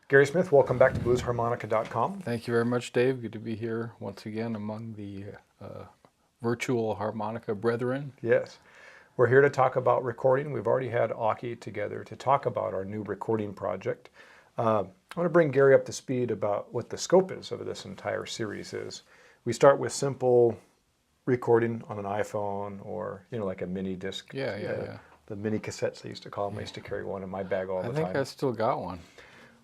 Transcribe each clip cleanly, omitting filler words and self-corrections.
Gary Smith, welcome back to bluesharmonica.com. Thank you very much, Dave. Good to be here once again among the virtual harmonica brethren. Yes, we're here to talk about recording. We've already had Aki together to talk about our new recording project. I want to bring Gary up to speed about what the scope is of this entire series is. We start with simple recording on an iPhone or, like a mini disc. Yeah. The mini cassettes I used to call them. I used to carry one in my bag all the time. I think I still got one.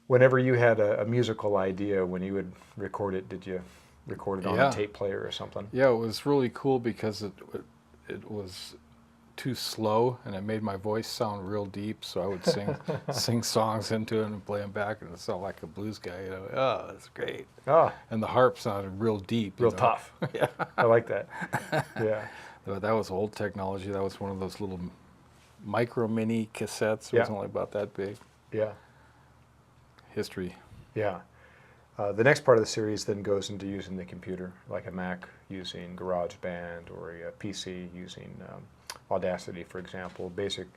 Whenever you had a musical idea, when you would record it, did you record it on a tape player or something? Yeah, it was really cool because it was too slow and it made my voice sound real deep. So I would sing songs into it and play them back, and it sounded like a blues guy. Oh, that's great. And the harp sounded real deep, real tough. Yeah, I like that. Yeah, that was old technology. That was one of those little micro mini cassettes. It was only about that big. Yeah. History. Yeah. The next part of the series then goes into using the computer, like a Mac using GarageBand or a PC using Audacity, for example. Basic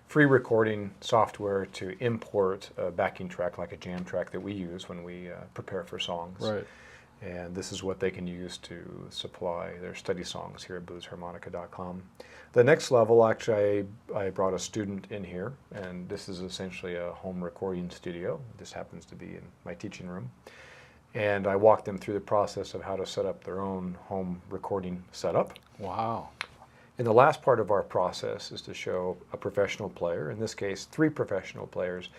free recording software to import a backing track like a jam track that we use when we prepare for songs. Right. And this is what they can use to supply their study songs here at bluesharmonica.com. The next level, actually, I brought a student in here, and this is essentially a home recording studio. This happens to be in my teaching room. And I walked them through the process of how to set up their own home recording setup. Wow. And the last part of our process is to show a professional player, in this case 3 professional players,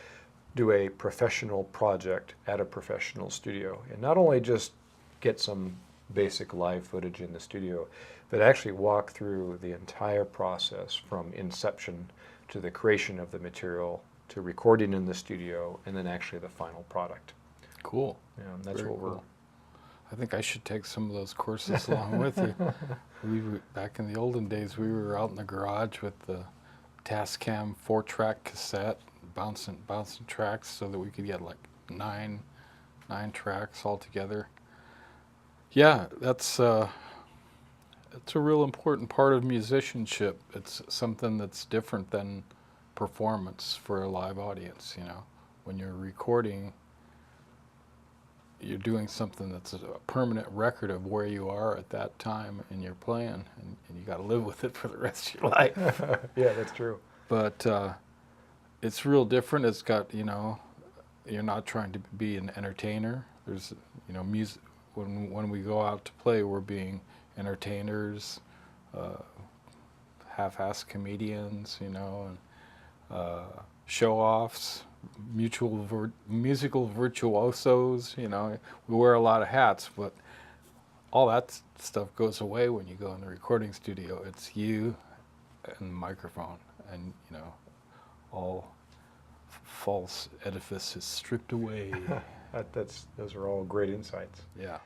do a professional project at a professional studio. And not only just get some basic live footage in the studio, but actually walk through the entire process from inception to the creation of the material to recording in the studio and then actually the final product. Cool. Yeah, that's Very what we're... cool. I think I should take some of those courses along with you. Back in the olden days, we were out in the garage with the Tascam 4-track cassette, bouncing tracks so that we could get like nine tracks all together. Yeah, it's a real important part of musicianship. It's something that's different than performance for a live audience. When you're recording, you're doing something that's a permanent record of where you are at that time and you're playing, and you got to live with it for the rest of your life. Yeah, that's true. But it's real different. It's got, you're not trying to be an entertainer. There's, music. When we go out to play, we're being entertainers, half-assed comedians, and show-offs, musical virtuosos. We wear a lot of hats, but all that stuff goes away when you go in the recording studio. It's you and the microphone, and all false edifice is stripped away. Those are all great insights. Yeah.